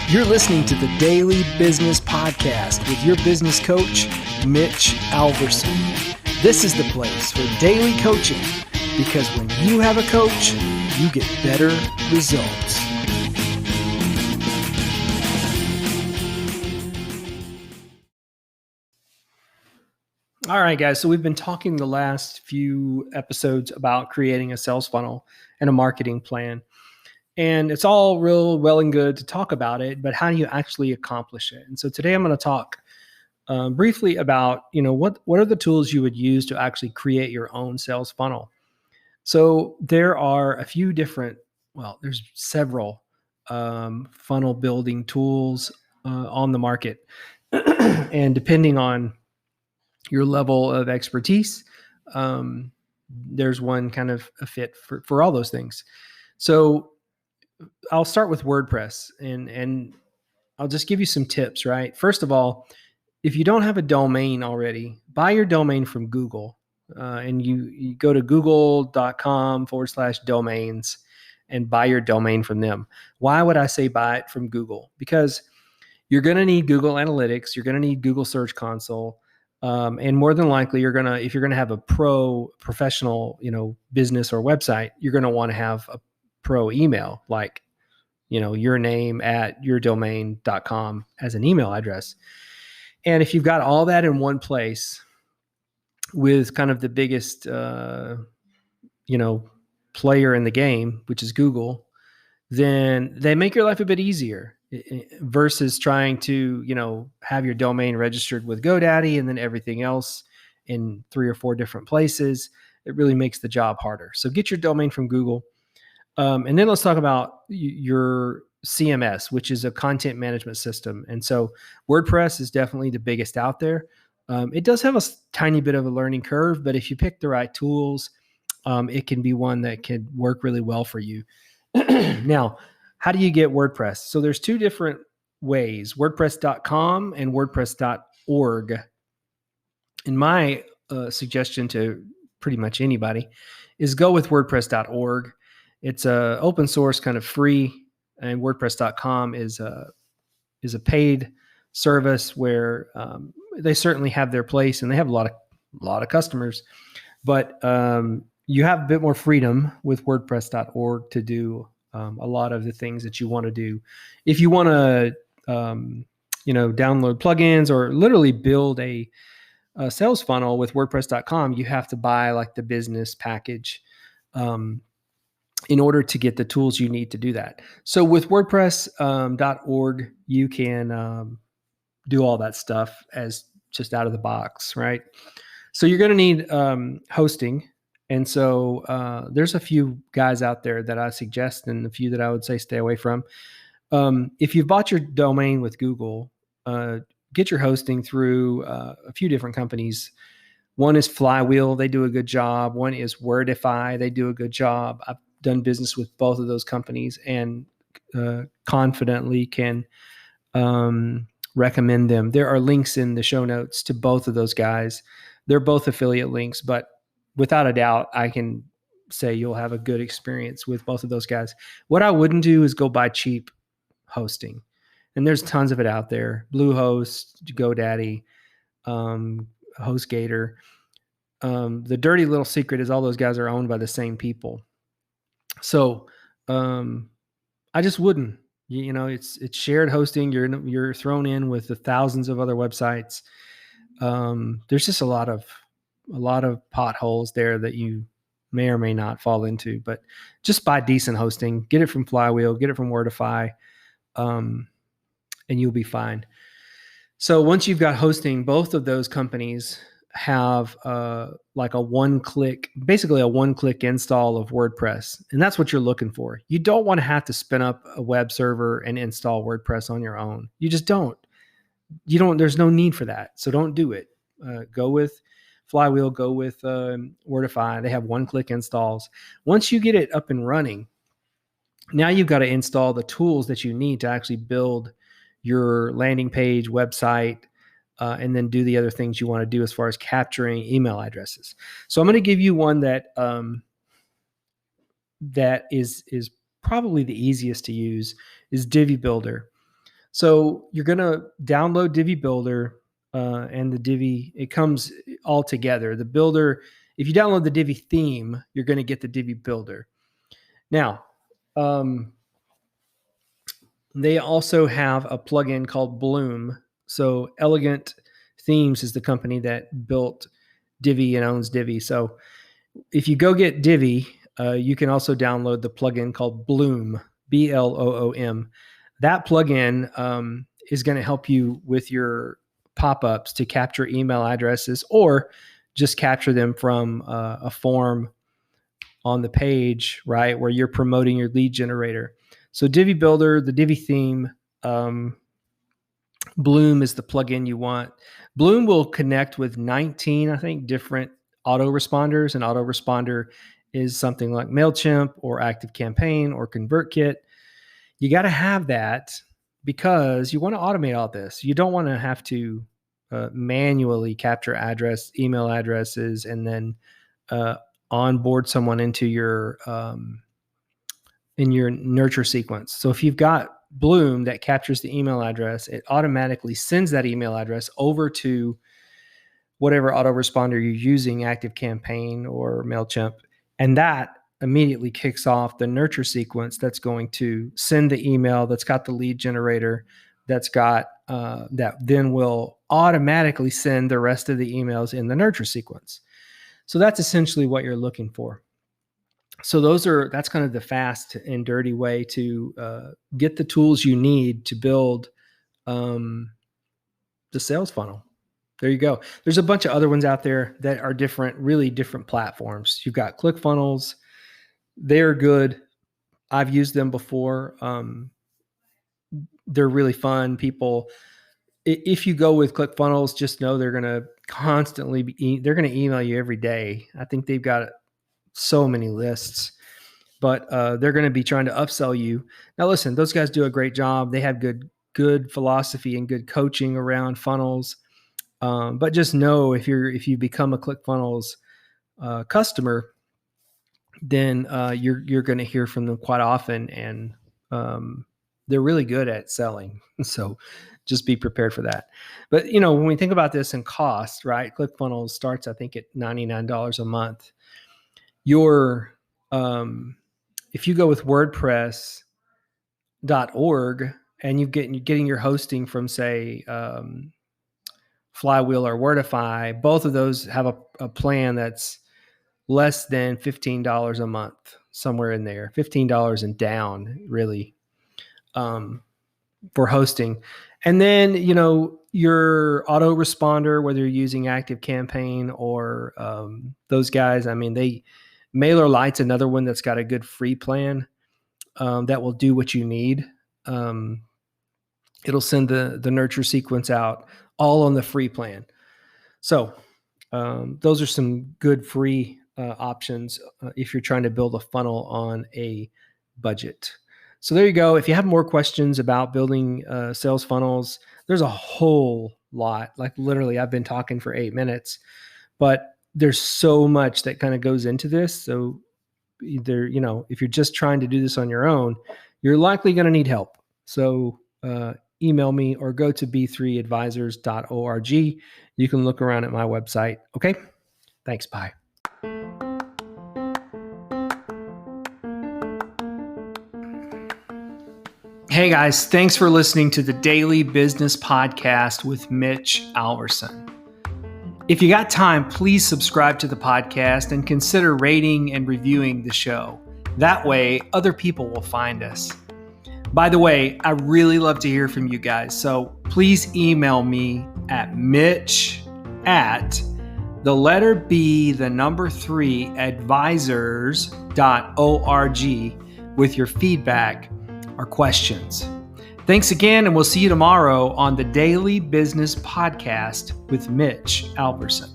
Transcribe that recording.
You're listening to the Daily Business Podcast with your business coach, Mitch Alverson. This is the place for daily coaching because when you have a coach, you get better results. All right, guys. So we've been talking the last few episodes about creating a sales funnel and a marketing plan. And it's all real well and good to talk about it, but how do you actually accomplish it? And so today I'm going to talk briefly about, what are the tools you would use to actually create your own sales funnel? So there are a few different, there's several funnel building tools on the market. And depending on your level of expertise, there's one kind of a fit for all those things. So I'll start with WordPress and I'll just give you some tips, right? First of all, if you don't have a domain already, buy your domain from Google. And you go to google.com/domains and buy your domain from them. Why would I say buy it from Google? Because you're going to need Google Analytics. You're going to need Google Search Console. And more than likely, if you're going to have a professional, business or website, you're going to want to have a pro email, like, your name at yourdomain.com as an email address. And if you've got all that in one place with kind of the biggest, player in the game, which is Google, then they make your life a bit easier versus trying to, have your domain registered with GoDaddy and then everything else in 3 or 4 different places. It really makes the job harder. So get your domain from Google. And then let's talk about your CMS, which is a content management system. And so WordPress is definitely the biggest out there. It does have a tiny bit of a learning curve, but if you pick the right tools, it can be one that could work really well for you. Now, how do you get WordPress? So there's 2 different ways, WordPress.com and WordPress.org. And my suggestion to pretty much anybody is go with WordPress.org. It's a open source, kind of free, and WordPress.com is a paid service where they certainly have their place and they have a lot of customers, but you have a bit more freedom with WordPress.org to do a lot of the things that you want to do. If you want to, download plugins or literally build a sales funnel with WordPress.com, you have to buy like the business package in order to get the tools you need to do that. So with WordPress.org, you can do all that stuff as just out of the box, right? So you're going to need hosting. And so there's a few guys out there that I suggest and a few that I would say stay away from. If you've bought your domain with Google, get your hosting through a few different companies. One is Flywheel. They do a good job. One is Wordify. They do a good job. I've done business with both of those companies and confidently can recommend them. There are links in the show notes to both of those guys. They're both affiliate links, but without a doubt, I can say you'll have a good experience with both of those guys. What I wouldn't do is go buy cheap hosting. And there's tons of it out there. Bluehost, GoDaddy, HostGator. The dirty little secret is all those guys are owned by the same people. So I just wouldn't. It's shared hosting. You're thrown in with the thousands of other websites. There's just a lot of potholes there that you may or may not fall into. But just buy decent hosting. Get it from Flywheel. Get it from Wordify, and you'll be fine. So once you've got hosting, both of those companies have like a one-click install of WordPress. And that's what you're looking for. You don't want to have to spin up a web server and install WordPress on your own. You just don't. There's no need for that. So don't do it. Go with Flywheel, go with Wordify. They have one-click installs. Once you get it up and running, now you've got to install the tools that you need to actually build your landing page, website, and then do the other things you want to do as far as capturing email addresses. So I'm going to give you one that is probably the easiest to use is Divi Builder. So you're going to download Divi Builder and the Divi. It comes all together. The Builder, if you download the Divi theme, you're going to get the Divi Builder. Now, they also have a plugin called Bloom. So Elegant Themes is the company that built Divi and owns Divi. So if you go get Divi, you can also download the plugin called Bloom, Bloom. That plugin is going to help you with your pop-ups to capture email addresses or just capture them from a form on the page, right, where you're promoting your lead generator. So Divi Builder, the Divi theme, Bloom is the plugin you want. Bloom will connect with 19, I think, different autoresponders. An autoresponder is something like MailChimp or ActiveCampaign or ConvertKit. You got to have that because you want to automate all this. You don't want to have to manually capture email addresses, and then onboard someone into your in your nurture sequence. So if you've got Bloom that captures the email address, it automatically sends that email address over to whatever autoresponder you're using, ActiveCampaign or MailChimp, and that immediately kicks off the nurture sequence that's going to send the email that's got the lead generator, that's got that then will automatically send the rest of the emails in the nurture sequence. So that's essentially what you're looking for. So that's kind of the fast and dirty way to get the tools you need to build the sales funnel. There you go. There's a bunch of other ones out there that are different, really different platforms. You've got ClickFunnels. They're good. I've used them before. They're really fun. People, if you go with ClickFunnels, just know they're going to constantly they're going to email you every day. I think they've got so many lists, but they're going to be trying to upsell you. Now, listen, those guys do a great job. They have good philosophy and good coaching around funnels. But just know if you become a ClickFunnels customer, then you're going to hear from them quite often, and they're really good at selling. So just be prepared for that. But when we think about this in cost, right? ClickFunnels starts, I think, at $99 a month. If you go with WordPress.org and you're getting your hosting from, say, Flywheel or Wordify, both of those have a plan that's less than $15 a month, somewhere in there, $15 and down, really, for hosting. And then, your autoresponder, whether you're using ActiveCampaign or those guys, MailerLite's another one that's got a good free plan that will do what you need. It'll send the nurture sequence out all on the free plan. So those are some good free options if you're trying to build a funnel on a budget. So there you go. If you have more questions about building sales funnels, there's a whole lot. Like literally, I've been talking for 8 minutes, but there's so much that kind of goes into this. So either, if you're just trying to do this on your own, you're likely going to need help. So email me or go to b3advisors.org. You can look around at my website. Okay. Thanks. Bye. Hey guys, thanks for listening to the Daily Business Podcast with Mitch Alverson. If you got time, please subscribe to the podcast and consider rating and reviewing the show. That way, other people will find us. By the way, I really love to hear from you guys, so please email me at mitch@3advisors.org with your feedback or questions. Thanks again, and we'll see you tomorrow on the Daily Business Podcast with Mitch Alverson.